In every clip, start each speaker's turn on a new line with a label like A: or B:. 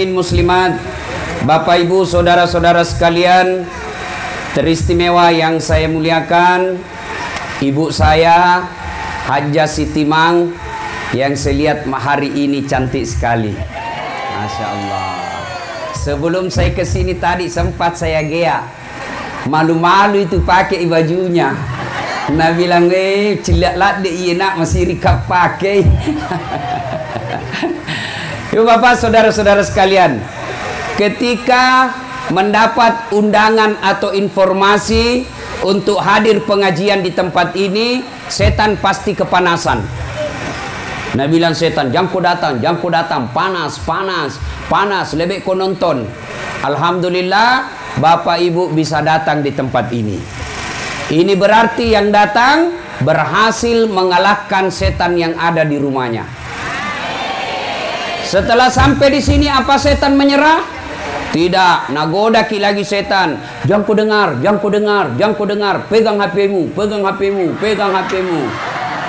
A: muslimin muslimat, Bapak Ibu saudara-saudara sekalian teristimewa yang saya muliakan, ibu saya Hajjah Siti Mang yang saya lihat hari ini cantik sekali, Masya Allah. Sebelum saya kesini tadi sempat saya gea, malu-malu itu pakai bajunya. Nah bilang cilat deh iya nak masih rikap pakai. Ibu bapak saudara-saudara sekalian, ketika mendapat undangan atau informasi untuk hadir pengajian di tempat ini, setan pasti kepanasan. Nah bilang setan, jangan kau datang, panas, lebih kau nonton. Alhamdulillah bapak ibu bisa datang di tempat ini. Ini berarti yang datang berhasil mengalahkan setan yang ada di rumahnya. Setelah sampai di sini apa setan menyerah? Tidak, nagoda lagi setan. Jangan kau dengar, pegang HP-mu.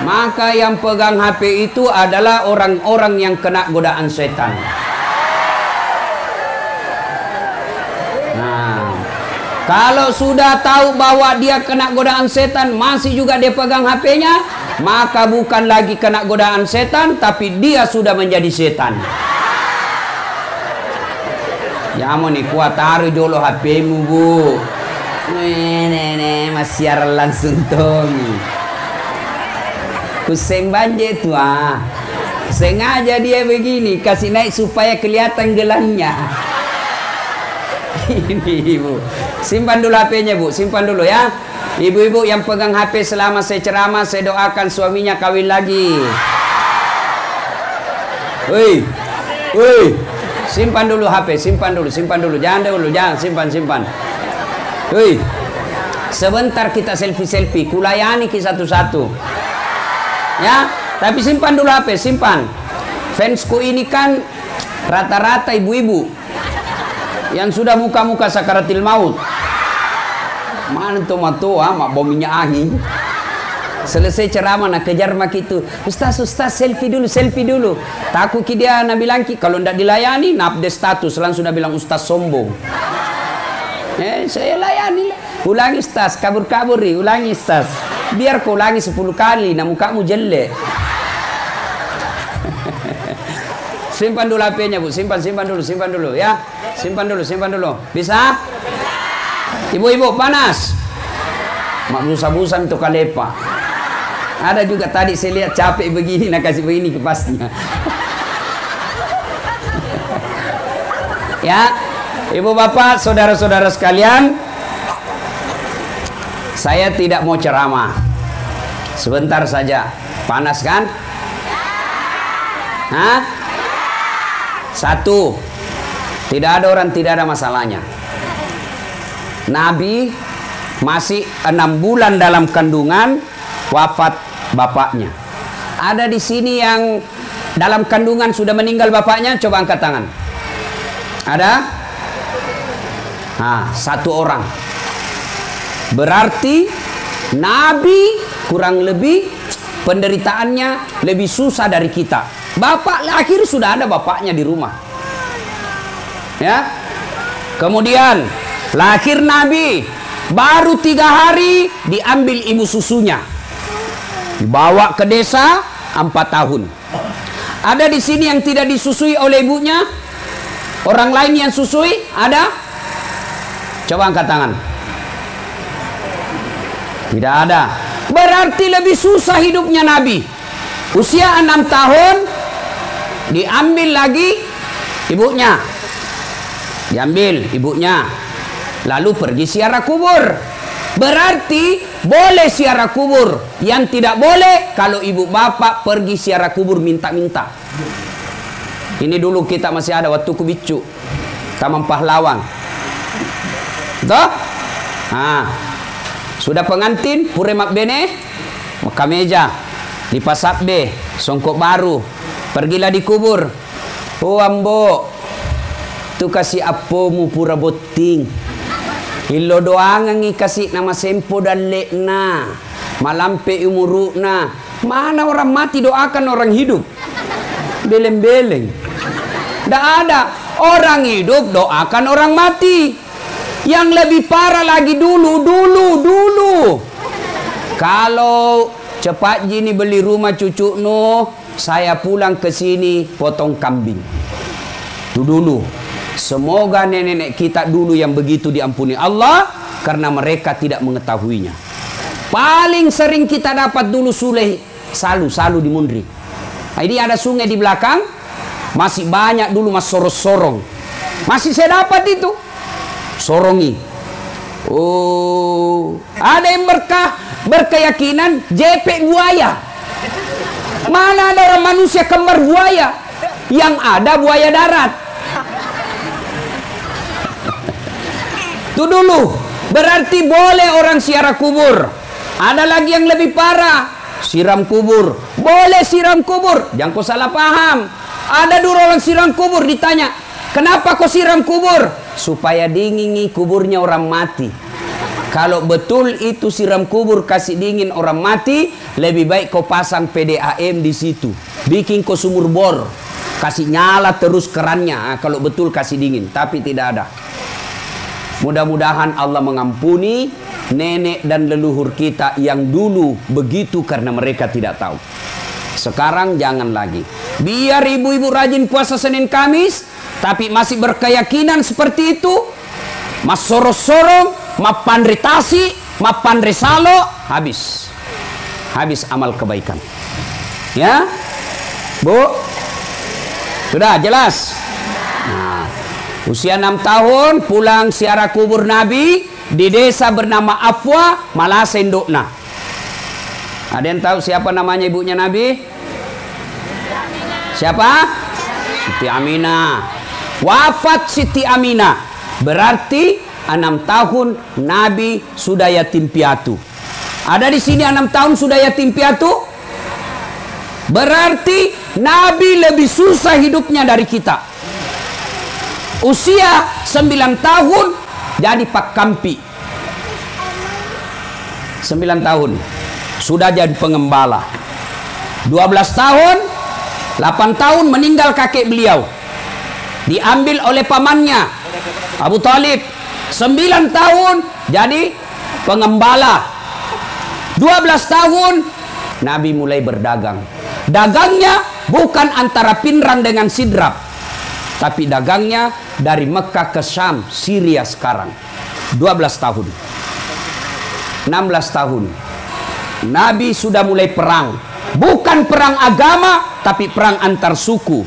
A: Maka yang pegang HP itu adalah orang-orang yang kena godaan setan. Nah, kalau sudah tahu bahwa dia kena godaan setan, masih juga dia pegang HP-nya, maka bukan lagi kena godaan setan, tapi dia sudah menjadi setan. Ya mau nih kuat taruh dulu HP-mu bu. Masih langsung tongi. Kuseng banjir tuh sengaja dia begini, kasih naik supaya kelihatan gelangnya. Ini ibu, simpan dulu HP-nya bu, simpan dulu ya. Ibu-ibu yang pegang HP selama saya ceramah, saya doakan suaminya kawin lagi. Woi, simpan dulu HP, simpan dulu, jangan simpan. Woi, sebentar kita selfie, kulayani ki satu-satu. Ya, tapi simpan dulu HP, simpan. Fansku ini kan rata-rata ibu-ibu yang sudah muka-muka sakaratil maut. Mana tuh mak bau minyak angin. Selesai ceramah nak kejar mak itu, Ustaz selfie dulu. Takut dia nak bilang kalau ndak dilayani nak update status langsung sudah bilang Ustaz sombong. Saya layani. Ulangi Ustaz, kabur ulangi Ustaz. Biar kau ulangi 10 kali nak mukamu jelek. Simpan dulu HP-nya bu, simpan dulu ya. Simpan dulu. Bisa? Ibu-ibu panas. Mak busa-busan untuk kalepa. Ada juga tadi saya lihat capek begini nak kasih begini kepasnya. Ya, ibu bapak, saudara-saudara sekalian, saya tidak mau ceramah. Sebentar saja. Panas kan? Hah? Satu, tidak ada orang tidak ada masalahnya. Nabi masih 6 bulan dalam kandungan, wafat bapaknya. Ada di sini yang dalam kandungan sudah meninggal bapaknya, coba angkat tangan. Ada? Nah, 1 orang. Berarti Nabi kurang lebih penderitaannya lebih susah dari kita. Bapak lahir sudah ada bapaknya di rumah. Ya. Kemudian lahir Nabi, baru 3 hari diambil ibu susunya, dibawa ke desa 4 tahun. Ada di sini yang tidak disusui oleh ibunya? Orang lain yang susui? Ada? Coba angkat tangan. Tidak ada. Berarti lebih susah hidupnya Nabi. Usia 6 tahun diambil lagi ibunya. Diambil ibunya. Lalu pergi ziarah kubur. Berarti boleh ziarah kubur. Yang tidak boleh kalau ibu bapak pergi ziarah kubur minta-minta. Ini dulu kita masih ada waktu kubicu, Taman Pahlawan. Toh? Nah, sudah pengantin pure mak bene, maka meja dipasak be, songkok baru. Pergilah di kubur. Oh ambo, tu kasih apomu pura boting. Ilo doangan ngi kasih nama sempo dan lekna. Malampe umurukna. Mana orang mati doakan orang hidup? Beleng-beleng. Tidak ada. Orang hidup doakan orang mati. Yang lebih parah lagi dulu. Kalau cepat gini beli rumah cucu Nuh, saya pulang ke sini potong kambing. Itu dulu. Semoga nenek-nenek kita dulu yang begitu diampuni Allah, karena mereka tidak mengetahuinya. Paling sering kita dapat dulu salu di Mundri. Nah, ini ada sungai di belakang, masih banyak dulu mas sorong. Masih saya dapat itu. Sorongi. Oh, ada yang berkeyakinan jepek buaya. Mana ada orang manusia kembar buaya? Yang ada buaya darat. Itu dulu. Berarti boleh orang siarah kubur. Ada lagi yang lebih parah, siram kubur. Boleh siram kubur, jangan kau salah paham. Ada dulu orang siram kubur, ditanya, kenapa kau siram kubur? Supaya dingin kuburnya orang mati. Kalau betul itu siram kubur kasih dingin orang mati, lebih baik kau pasang PDAM di situ. Bikin kau sumur bor, kasih nyala terus kerannya. Kalau betul kasih dingin, tapi tidak ada. Mudah-mudahan Allah mengampuni nenek dan leluhur kita yang dulu begitu karena mereka tidak tahu. Sekarang jangan lagi. Biar ibu-ibu rajin puasa Senin Kamis, tapi masih berkeyakinan seperti itu. Mas sorong, ma pandri tasi, ma pandri salo, habis amal kebaikan. Ya, Bu, sudah jelas. Nah, usia 6 tahun pulang ziarah kubur Nabi di desa bernama Afwa, Malasa Indokna. Ada yang tahu siapa namanya ibunya Nabi? Siapa? Siti Aminah. Wafat Siti Aminah. Berarti 6 tahun Nabi sudah yatim piatu. Ada di sini 6 tahun sudah yatim piatu? Berarti Nabi lebih susah hidupnya dari kita. Usia 9 tahun jadi Pak Kampi. 9 tahun sudah jadi pengembala. 12 tahun, 8 tahun meninggal kakek beliau. Diambil oleh pamannya Abu Talib. 9 tahun jadi pengembala. 12 tahun Nabi mulai berdagang. Dagangnya bukan antara Pinrang dengan Sidrap, tapi dagangnya dari Mekah ke Syam, Syria sekarang. 12 tahun. 16 tahun Nabi sudah mulai perang. Bukan perang agama, tapi perang antar suku.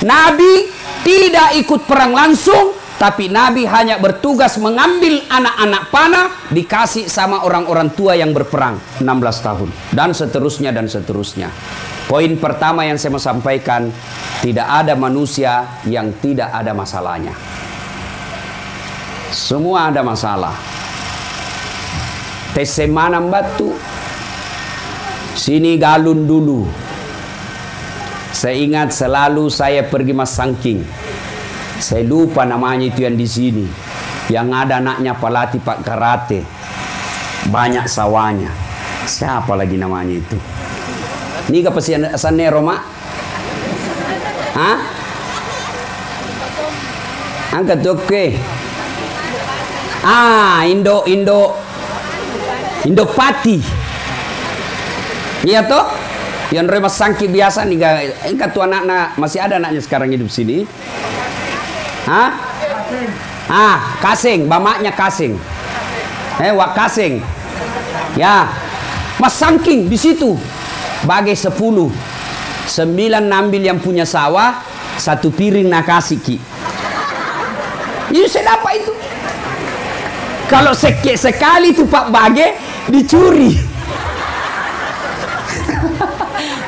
A: Nabi tidak ikut perang langsung, tapi Nabi hanya bertugas mengambil anak-anak panah, dikasih sama orang-orang tua yang berperang. 16 tahun. Dan seterusnya dan seterusnya. Poin pertama yang saya mau sampaikan, tidak ada manusia yang tidak ada masalahnya. Semua ada masalah. Tesemanam batu. Sini galun dulu. Saya ingat selalu saya pergi Mas Sangking. Saya lupa namanya itu yang di sini. Yang ada anaknya pelatih Pak Karate. Banyak sawahnya. Siapa lagi namanya itu? Ini ke Sanero, Mak? Hah? Angkat oke. Indopati. Iya toh? Yang Mas Sangki biasa nih, enggak tuh anak-anak masih ada anaknya sekarang hidup sini. Hah? Kasing, bamaknya Kasing. Wak Kasing. Ya. Mas Sangking di situ. Bagai 10. 9 nambil yang punya sawah, 1 piring nakasi ki. Ini saya dapat itu. Kalau sekali itu Pak Bage dicuri.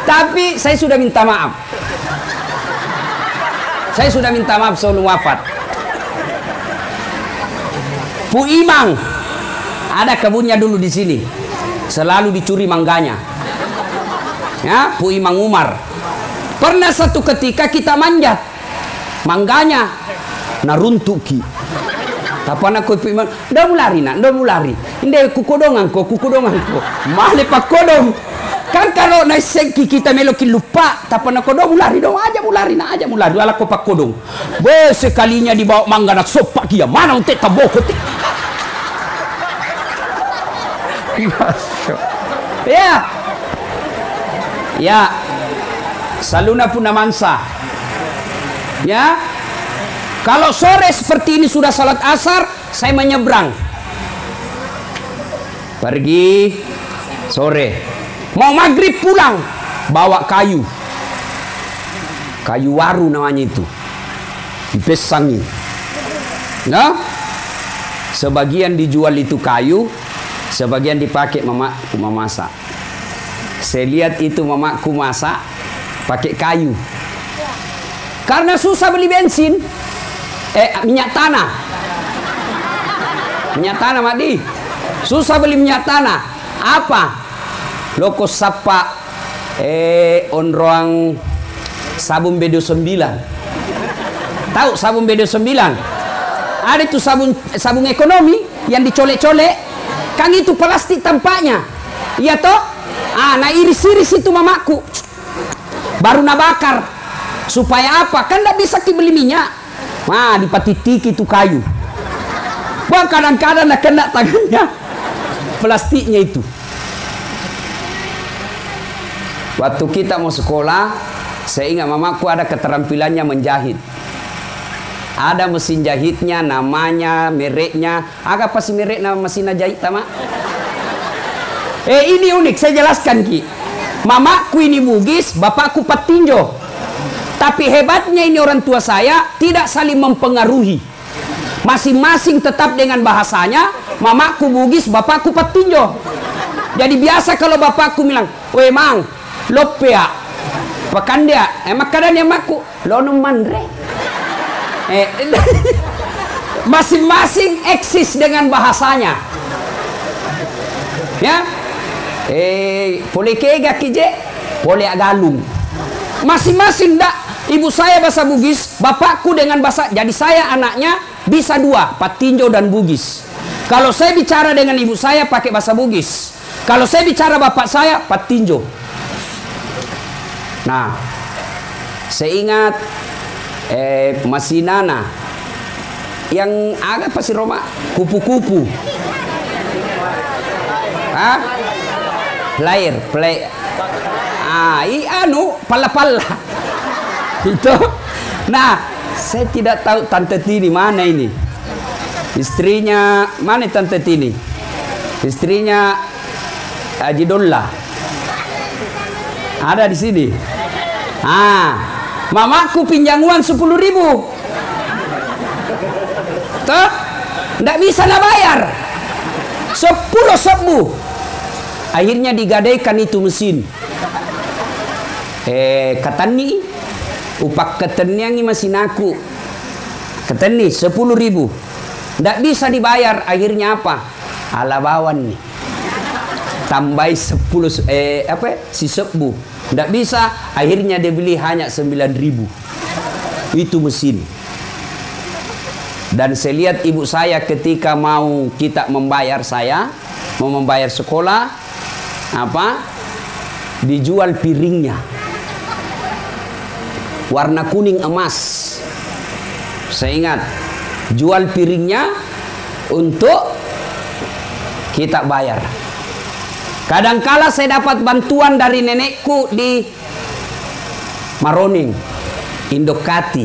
A: Tapi saya sudah minta maaf. Saya sudah minta maaf sebelum wafat. Pu Imang ada kebunnya dulu di sini. Selalu dicuri mangganya. Ya, Pu Imang Umar. Pernah satu ketika kita manjat mangganya naruntuki. Kapan aku Pu Imang, ndak mulari nak, ndak mulari. Inde kukodongan ko. Male pak kodong. Kan kalau naisengki kita melokin lupa, tapi nak kodong mulari dong aja mulari ala kopak kodong. Be sekalinya dibawa mangga nak sopak dia mana untuk tabokot. Ya, ya, saluna pun namansa. Ya, kalau sore seperti ini sudah salat asar, saya menyeberang. Pergi sore. Mau maghrib pulang, bawa kayu waru namanya itu, dipesangi. Nah, sebagian dijual itu kayu, sebagian dipakai mamaku memasak. Saya lihat itu mamaku masak pakai kayu, karena susah beli bensin, minyak tanah, Madi, susah beli minyak tanah. Apa? Loko sapa onroang sabun BD9. Tahu sabun BD9? Ada itu sabun ekonomi yang dicolek-colek. Kan itu plastik tampaknya. Iya toh? Nah iris-iris itu mamaku. Baru nabakar. Supaya apa? Kan tidak bisa dibeli minyak. Nah dipatitiki itu kayu. Wah kadang-kadang nak kena tangannya plastiknya itu. Waktu kita mau sekolah, saya ingat mamaku ada keterampilannya menjahit. Ada mesin jahitnya, namanya, mereknya. Agak pasti merek nama mesin jahit, sama? Ini unik, saya jelaskan Ki. Mamaku ini Bugis, bapakku Patinjo. Tapi hebatnya ini orang tua saya tidak saling mempengaruhi. Masing-masing tetap dengan bahasanya. Mamaku Bugis, bapakku Patinjo. Jadi biasa kalau bapakku bilang, "Weh Mang, lopea pakan dia makanan yang maku lono mandre." Masing-masing eksis dengan bahasanya. Ya, boleh kega kije, boleh agalung. Masing-masing dak. Ibu saya bahasa Bugis, bapakku dengan bahasa. Jadi saya anaknya bisa dua, Patinjo dan Bugis. Kalau saya bicara dengan ibu saya pakai bahasa Bugis. Kalau saya bicara bapak saya Patinjo. Nah, saya ingat masih Nana yang agak pasti Roma kupu-kupu. Player. Pala-pala. Itu. Nah, saya tidak tahu Tante Tini mana ini. Istrinya mana Tante Tini? Istrinya Haji Dolla. Ada di sini. Mamaku pinjam uang 10.000. Tuh, ndak bisa nak bayar. 10 sebu. Akhirnya digadaikan itu mesin. Katani, upak ketenian ini mesin aku. Keteni 10.000. Ndak bisa dibayar. Akhirnya apa? Alabawan nih. Tambah 10 si sebu. Nggak bisa, akhirnya dia beli hanya 9.000. Itu mesin. Dan saya lihat ibu saya ketika mau kita membayar mau membayar sekolah, dijual piringnya. Warna kuning emas. Saya ingat, jual piringnya untuk kita bayar. Kadangkala saya dapat bantuan dari nenekku di Maroning, Indokati.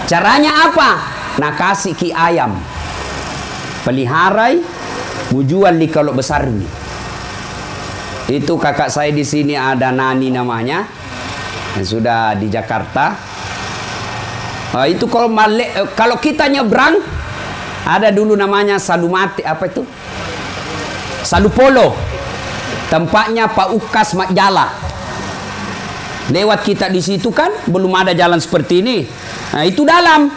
A: Caranya apa? Nah kasih ki ayam, peliharai, mujual di kalau besar ini. Itu kakak saya di sini ada Nani namanya, yang sudah di Jakarta. Itu kalau kita nyebrang, ada dulu namanya Salumati, apa itu? Salupolo, tempatnya Pak Ukas Makjala. Lewat kita di situ kan, belum ada jalan seperti ini. Nah, itu dalam.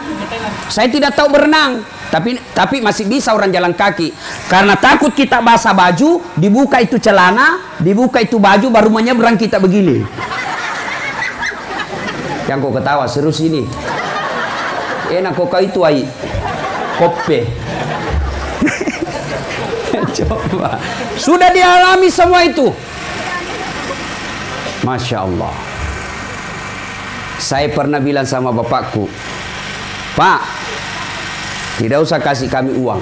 A: Saya tidak tahu berenang, tapi masih bisa orang jalan kaki. Karena takut kita basah baju, dibuka itu celana, dibuka itu baju, baru menyeberang kita begini. Yang kau ketawa serius ini. Enak kau itu ai. Kope. Coba. Sudah dialami semua itu. Masya Allah. Saya pernah bilang sama bapakku, Pak, tidak usah kasih kami uang.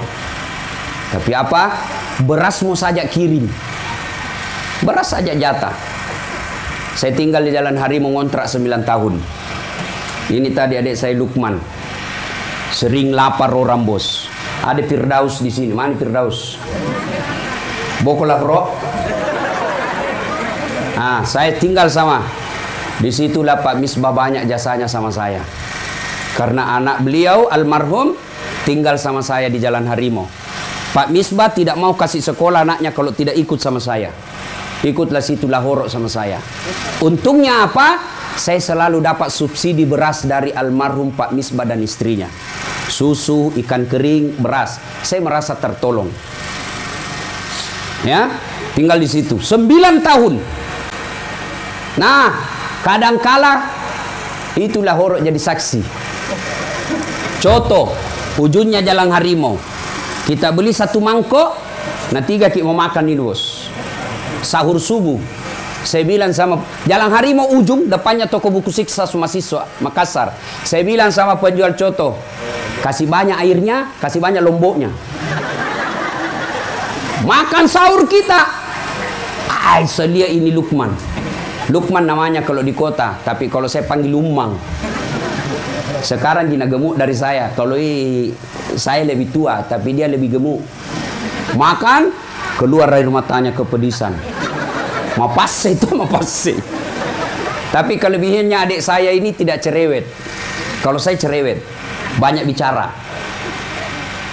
A: Tapi apa? Beras mau saja kirim. Beras saja jatah. Saya tinggal di Jalan Harimau ngontrak 9 tahun. Ini tadi adik saya Lukman. Sering lapar orang bos. Ada Firdaus di sini. Mana Firdaus? Bokolah bro. Nah, saya tinggal sama. Disitulah Pak Misbah banyak jasanya sama saya. Karena anak beliau almarhum tinggal sama saya di Jalan Harimau. Pak Misbah tidak mau kasih sekolah anaknya kalau tidak ikut sama saya. Ikutlah situ Lahorok sama saya. Untungnya apa? Saya selalu dapat subsidi beras dari almarhum Pak Misbah dan istrinya. Susu, ikan kering, beras. Saya merasa tertolong. Ya, tinggal di situ 9 tahun. Nah, kadangkala itulah Lahorok jadi saksi. Contoh, ujungnya Jalan Harimau. Kita beli 1 mangkok, nah 3 kita mau makan nih bos. Sahur subuh. Saya bilang sama Jalan Harimau ujung, depannya toko buku Siksa Mahasiswa Makassar. Saya bilang sama penjual coto, kasih banyak airnya, kasih banyak lomboknya. Makan sahur kita. Selia ini Lukman. Lukman namanya kalau di kota, tapi kalau saya panggil Lumang. Sekarang dia gemuk dari saya. Kalau saya lebih tua, tapi dia lebih gemuk. Makan, keluar air matanya kepedisan. Mapase itu mapase. Tapi kelebihannya adik saya ini tidak cerewet. Kalau saya cerewet, banyak bicara.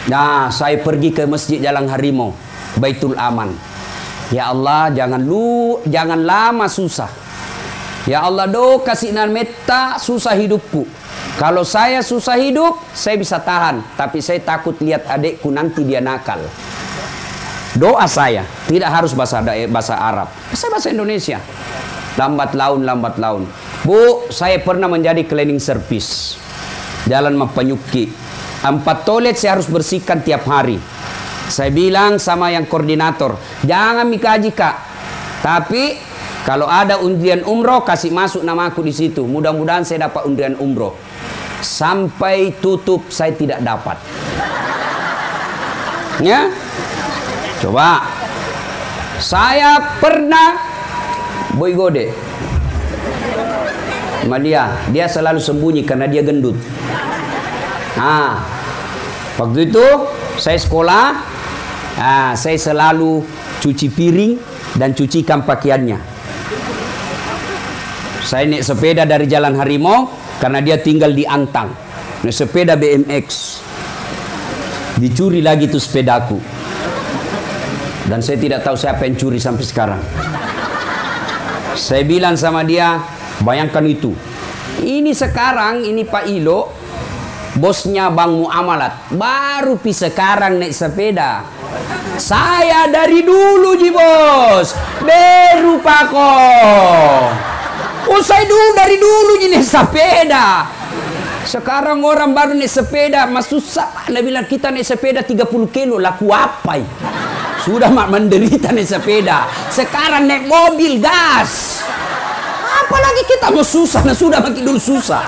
A: Nah, saya pergi ke masjid Jalan Harimau, Baitul Aman. Ya Allah, jangan lama susah. Ya Allah, kasih meta susah hidupku. Kalau saya susah hidup, saya bisa tahan. Tapi saya takut lihat adikku nanti dia nakal. Doa saya tidak harus bahasa Arab, bahasa Indonesia. Lambat laun. Bu, saya pernah menjadi cleaning service Jalan Mapanyuki. 4 toilet saya harus bersihkan tiap hari. Saya bilang sama yang koordinator, jangan mikaji kak. Tapi kalau ada undian umroh, kasih masuk namaku di situ. Mudah-mudahan saya dapat undian umroh. Sampai tutup saya tidak dapat. Ya, coba. Saya pernah boy gode sama dia selalu sembunyi karena dia gendut. Nah, waktu itu saya sekolah, saya selalu cuci piring dan cucikan pakaiannya. Saya naik sepeda dari Jalan Harimau karena dia tinggal di Antang. Naik sepeda BMX. Dicuri lagi tuh sepedaku. Dan saya tidak tahu siapa yang curi sampai sekarang. Saya bilang sama dia, bayangkan itu. Ini sekarang, ini Pak Ilo, bosnya Bang Muamalat. Baru sekarang naik sepeda. Saya dari dulu ji bos. Baru Pak kok. Oh, saya dari dulu naik sepeda. Sekarang orang baru naik sepeda, mas susah. Anda bilang kita naik sepeda 30 kilo, laku apa? Sudah mak menderita naik sepeda. Sekarang naik mobil gas. Apalagi kita mau susah, nah sudah makin dulu susah.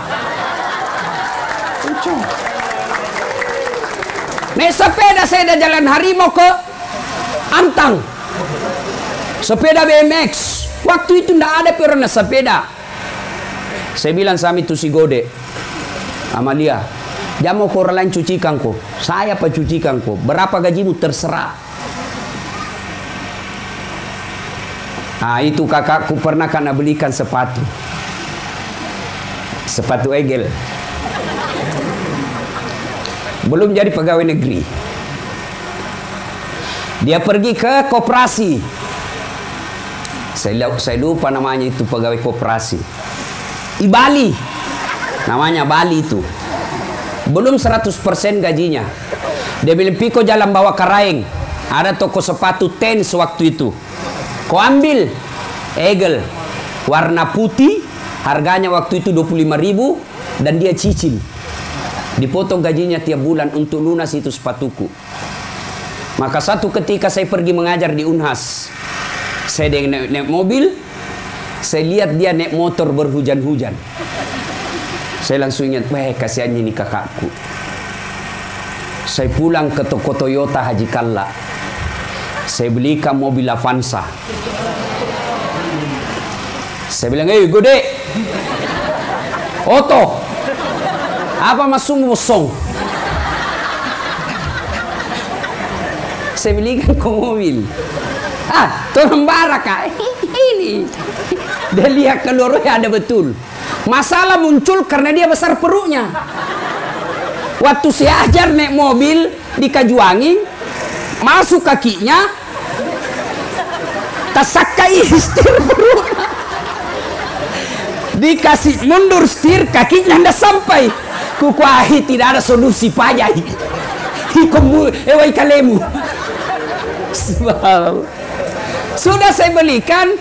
A: Naik sepeda saya dari Jalan Harimau ke Antang. Sepeda BMX. Waktu itu tidak ada pernah sepeda. Saya bilang sama itu si Gode, Amalia, jangan mau orang lain cucikan kok. Saya apa cucikan kok. Berapa gajimu terserah. Nah itu kakakku pernah karena belikan sepatu. Sepatu Egel. Belum jadi pegawai negeri. Dia pergi ke koperasi. Saya lupa namanya itu pegawai koperasi. Di Bali. Namanya Bali itu. Belum 100% gajinya. Dia bilang, Piko jalan bawa Karaeng. Ada toko sepatu Tens waktu itu. Kau ambil Egel warna putih, harganya waktu itu 25.000 dan dia cicil. Dipotong gajinya tiap bulan untuk lunas itu sepatuku. Maka satu ketika saya pergi mengajar di Unhas. Saya naik mobil, Saya lihat dia naik motor berhujan-hujan. Saya langsung ingat, wah kasihannya ini kakakku. Saya pulang ke toko Toyota Haji Kalla. Saya belikan mobil Avanza. Saya bilang, gede, Oto, apa masuk mosong? Saya belikan ke mobil. Tolong barak kak. Ini. Dia lihat keluarnya ada betul. Masalah muncul karena dia besar perutnya. Waktu saya ajar naik mobil di Kajuangin, masuk kakinya, tasakai setir perutnya. Dikasih mundur setir, kakinya tidak sampai. Kukuahi tidak ada solusi payah. Ewai kalemu. Sudah saya belikan,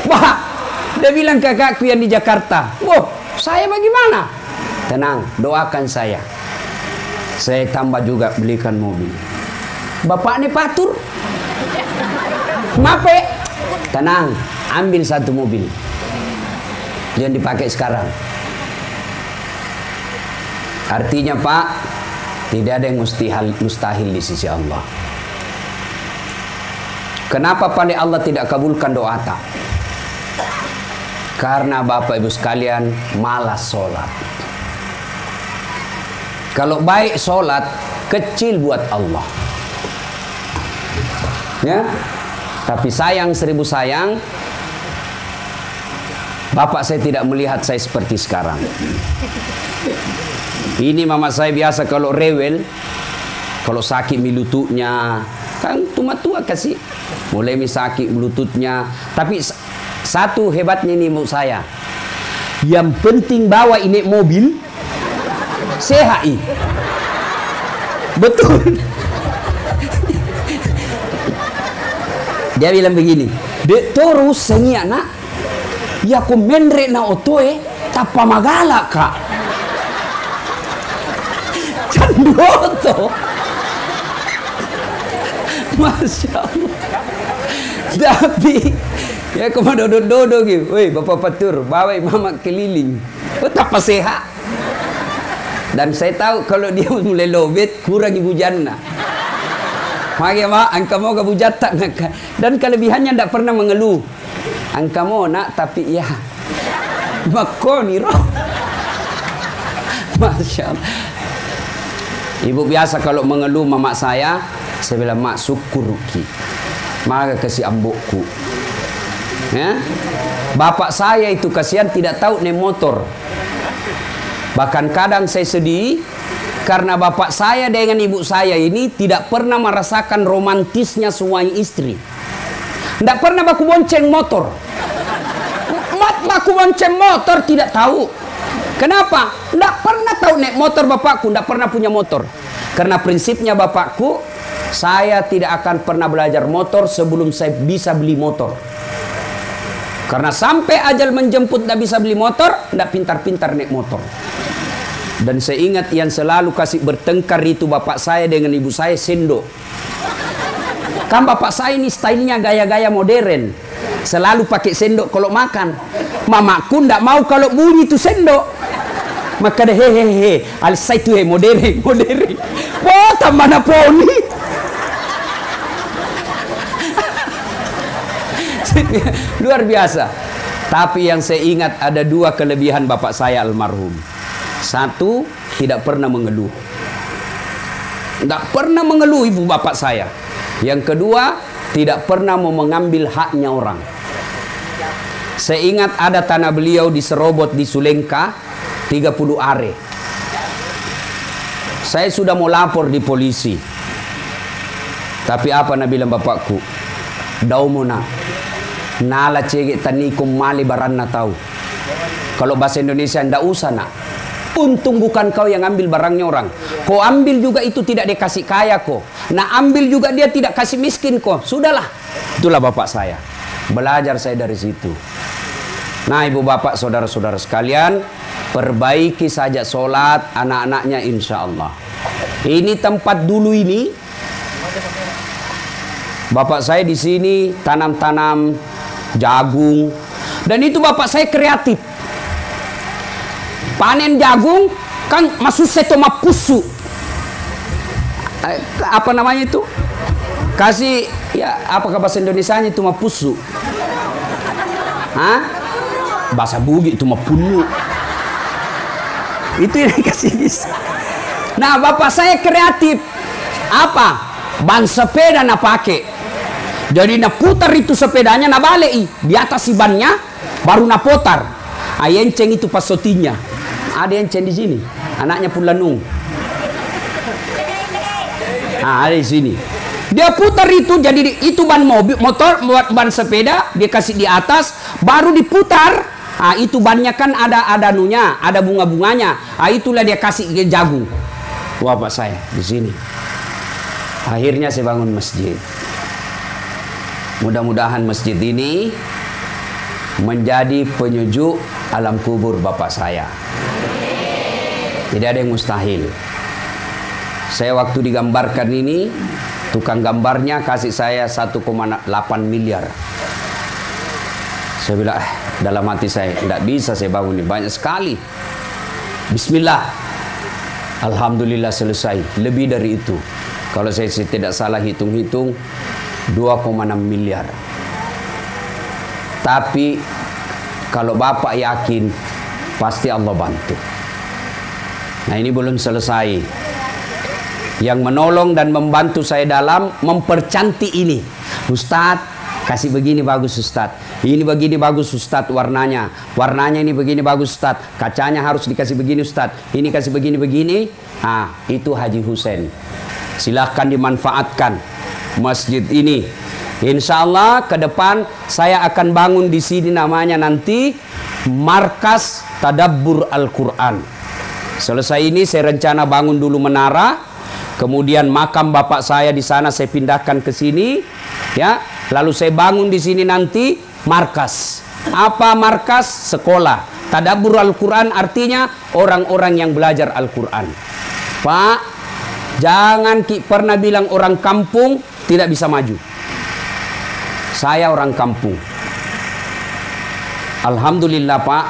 A: wah, dia bilang kakakku yang di Jakarta, wah, saya bagaimana? Tenang, doakan saya. Saya tambah juga belikan mobil. Bapak ini patur. Mape, tenang, ambil satu mobil. Yang dipakai sekarang. Artinya Pak, tidak ada yang mustahil di sisi Allah. Kenapa pandai Allah tidak kabulkan doa tak? Karena Bapak Ibu sekalian malas sholat. Kalau baik sholat, kecil buat Allah. Ya, tapi sayang 1000 sayang, Bapak saya tidak melihat saya seperti sekarang. Ini mama saya biasa kalau rewel, kalau sakit lututnya, kan tua-tua kasih. Mulai sakit lututnya. Tapi satu hebatnya ini ibu saya. Yang penting bawa ini mobil, CHI. Betul. Dia bilang begini, dek terus sengi anak, ya ku mendre na otoe, tapa magala kak. Candoto. Masya Allah. Tapi ya kemana dodo gitu, woi bapak patur, bawa mama keliling, betapa sehat. Dan saya tahu kalau dia mulai lobet kurang ibu jannah. Makanya mak, angka mau ke bujata dan kelebihannya tidak pernah mengeluh. Angka mau nak tapi ya makoni roh. Masya Allah. Ibu biasa kalau mengeluh mama saya bilang mak syukur ki. Maka kasih ambokku. Ya? Bapak saya itu kasihan tidak tahu naik motor. Bahkan kadang saya sedih karena bapak saya dengan ibu saya ini tidak pernah merasakan romantisnya suami istri. Tidak pernah baku bonceng motor. Baku bonceng motor tidak tahu. Kenapa? Tidak pernah tahu naik motor bapakku. Tidak pernah punya motor. Karena prinsipnya bapakku, saya tidak akan pernah belajar motor sebelum saya bisa beli motor. Karena sampai ajal menjemput tidak bisa beli motor, tidak pintar-pintar naik motor. Dan saya ingat yang selalu kasih bertengkar itu bapak saya dengan ibu saya sendok. Kan bapak saya ini stylenya gaya-gaya modern. Selalu pakai sendok kalau makan. Mamaku tidak mau kalau bunyi itu sendok. Maka deh hehehe, alisai itu modern. Wah, tambah poni. Luar biasa. Tapi yang saya ingat ada dua kelebihan bapak saya almarhum. Satu, tidak pernah mengeluh. Tidak pernah mengeluh ibu bapak saya. Yang kedua, tidak pernah mau mengambil haknya orang. Saya ingat ada tanah beliau di Serobot di Sulengka, 30 are. Saya sudah mau lapor di polisi. Tapi apa nak bilang bapakku? Dau mo na. Nala cegek tanikum mali baranna tahu. Kalau bahasa Indonesia ndak usah nak. Untung bukan kau yang ambil barangnya orang. Kau ambil juga itu tidak dikasih kaya kok. Nah ambil juga dia tidak kasih miskin kok. Sudahlah. Itulah bapak saya. Belajar saya dari situ. Nah ibu bapak saudara-saudara sekalian, perbaiki saja sholat anak-anaknya insya Allah. Ini tempat dulu ini. Bapak saya di sini tanam-tanam jagung. Dan itu bapak saya kreatif. Panen jagung kan masuk setoma pusu. Apa namanya itu? Kasih ya, apakah bahasa Indonesianya itu mapusu? Hah? Bahasa Bugis itu mapunu. Itu yang kasih bisa. Nah, bapak saya kreatif. Apa? Ban sepeda na pakai. Jadi na putar itu sepedanya na balik di atas si bannya baru na putar. Ayenceng itu pasotinya. Ada enceng di sini. Anaknya Pulanung. Nah, ada di sini. Dia putar itu, jadi itu ban mobil, motor, ban sepeda, dia kasih di atas, baru diputar. Nah, itu bannya kan ada nunya, ada bunga-bunganya. Nah, itulah dia kasih ke jagung. Wah, Pak saya di sini. Akhirnya saya bangun masjid. Mudah-mudahan masjid ini menjadi penyejuk alam kubur bapak saya. Tidak ada yang mustahil. Saya waktu digambarkan ini, tukang gambarnya kasih saya 1,8 miliar. Saya bilang, dalam hati saya, tidak bisa saya bangun ini, banyak sekali. Bismillah. Alhamdulillah selesai. Lebih dari itu. Kalau saya tidak salah hitung-hitung, 2,6 miliar. Tapi, kalau bapak yakin, pasti Allah bantu. Nah, ini belum selesai. Yang menolong dan membantu saya dalam mempercantik ini. Ustadz, kasih begini bagus Ustadz. Ini begini bagus Ustadz warnanya. Warnanya ini begini bagus Ustadz. Kacanya harus dikasih begini Ustadz. Ini kasih begini-begini. Ah, itu Haji Husein. Silahkan dimanfaatkan masjid ini. Insya Allah ke depan saya akan bangun di sini namanya nanti Markas Tadabbur Al-Quran. Selesai ini saya rencana bangun dulu menara, kemudian makam bapak saya di sana saya pindahkan ke sini, ya. Lalu saya bangun di sini nanti markas. Apa markas? Sekolah. Tadabbur Al-Quran artinya orang-orang yang belajar Al-Quran. Pak, jangan pernah bilang orang kampung tidak bisa maju. Saya orang kampung. Alhamdulillah Pak,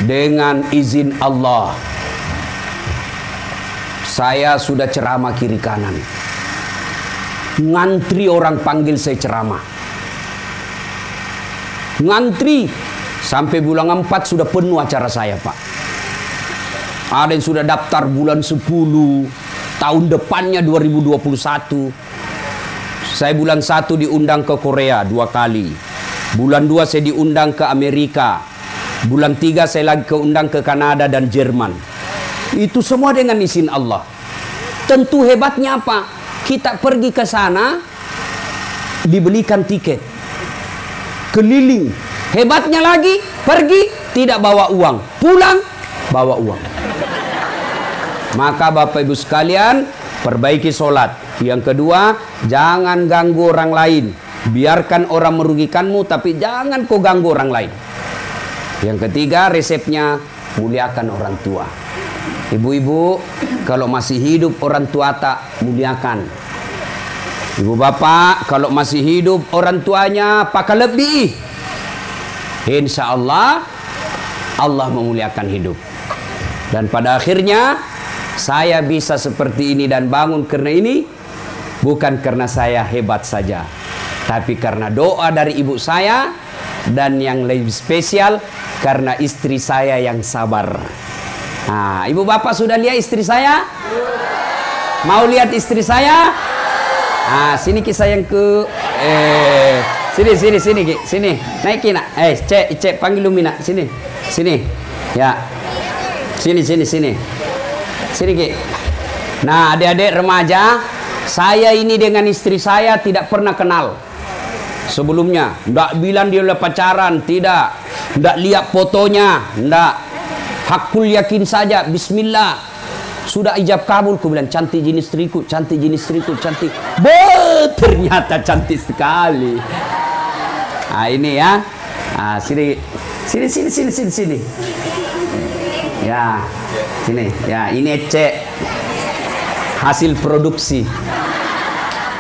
A: dengan izin Allah saya sudah ceramah kiri kanan. Ngantri orang panggil saya ceramah. Ngantri sampai bulan 4 sudah penuh acara saya Pak. Ada yang sudah daftar bulan 10, tahun depannya 2021. Saya bulan 1 diundang ke Korea 2 kali. Bulan 2 saya diundang ke Amerika. Bulan 3 saya lagi keundang ke Kanada dan Jerman. Itu semua dengan izin Allah. Tentu hebatnya apa? Kita pergi ke sana, dibelikan tiket. Keliling. Hebatnya lagi, pergi tidak bawa uang. Pulang, bawa uang. Maka Bapak Ibu sekalian, perbaiki sholat. Yang kedua, jangan ganggu orang lain. Biarkan orang merugikanmu, tapi jangan kau ganggu orang lain. Yang ketiga, resepnya muliakan orang tua. Ibu-ibu, kalau masih hidup orang tua tak muliakan. Ibu bapak, kalau masih hidup orang tuanya pakai lebih. Insya Allah, Allah memuliakan hidup. Dan pada akhirnya, saya bisa seperti ini dan bangun karena ini, bukan karena saya hebat saja, tapi karena doa dari ibu saya, dan yang lebih spesial karena istri saya yang sabar. Nah, ibu bapak sudah lihat istri saya? Mau lihat istri saya? Ah, sini Ki sayang ke. Sini Ki, sini. Naikin nak. Cek panggil Lumina, sini. Sini. Ya. Sini. Sini Ki. Nah, adik-adik remaja, saya ini dengan istri saya tidak pernah kenal sebelumnya. Nggak bilang dia udah pacaran, tidak. Nggak lihat fotonya, nggak. Hakul yakin saja, bismillah. Sudah ijab kabul, ku bilang cantik jenis istriku, cantik jenis istriku, cantik. Ternyata cantik sekali. Nah, ini ya. Nah, sini. Ya, sini. Ya, ini cek hasil produksi.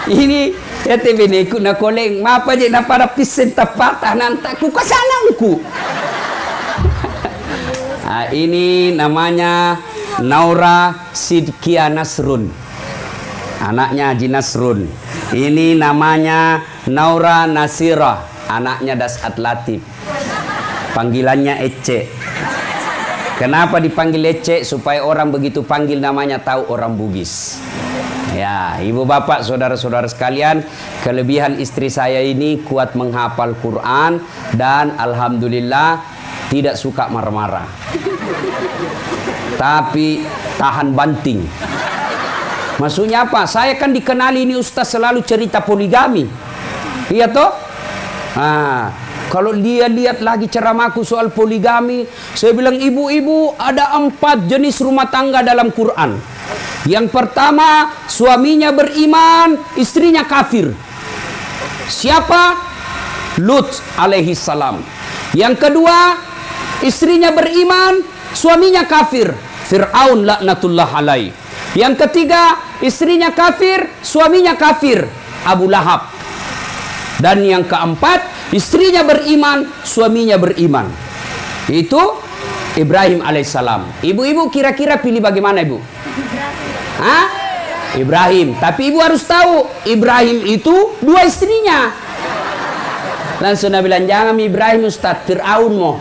A: Ini Ya tebini ku na koleng mapa je na para pisen tapata nanta ku kasanangku. Nah, ini namanya Naura Sidkia Nasrun, anaknya Haji Nasrun. Ini namanya Naura Nasira, anaknya Dasat Latif. Panggilannya Ece. Kenapa dipanggil Ece? Supaya orang begitu panggil namanya tahu orang Bugis. Ya, ibu bapak, saudara-saudara sekalian, kelebihan istri saya ini kuat menghafal Quran dan alhamdulillah tidak suka marah-marah. Tapi tahan banting. Maksudnya apa? Saya kan dikenali ini ustaz selalu cerita poligami. Iya toh? Nah, kalau dia lihat lagi ceramahku soal poligami, saya bilang ibu-ibu ada 4 jenis rumah tangga dalam Quran. Yang pertama, suaminya beriman, istrinya kafir. Siapa? Lut alaihi salam. Yang kedua, istrinya beriman, suaminya kafir. Fir'aun laknatullah alaih. Yang ketiga, istrinya kafir, suaminya kafir. Abu Lahab. Dan yang keempat, istrinya beriman, suaminya beriman. Itu Ibrahim alaihissalam. Ibu-ibu kira-kira pilih bagaimana ibu? Hah? Ibrahim. Tapi ibu harus tahu, Ibrahim itu 2 istrinya. Langsung Nabi bilang, jangan Ibrahim Ustaz, Fir'aun mo.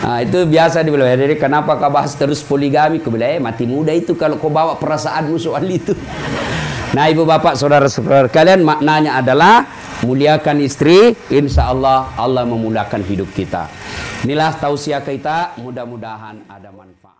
A: Nah, itu biasa dibilang. Jadi kenapa kau bahas terus poligami? Kau bilang, mati muda itu kalau kau bawa perasaanmu soal itu. Nah, ibu bapak, saudara-saudara kalian, maknanya adalah muliakan istri, insya Allah Allah memudahkan hidup kita. Inilah tausiah kita, mudah-mudahan ada manfaat.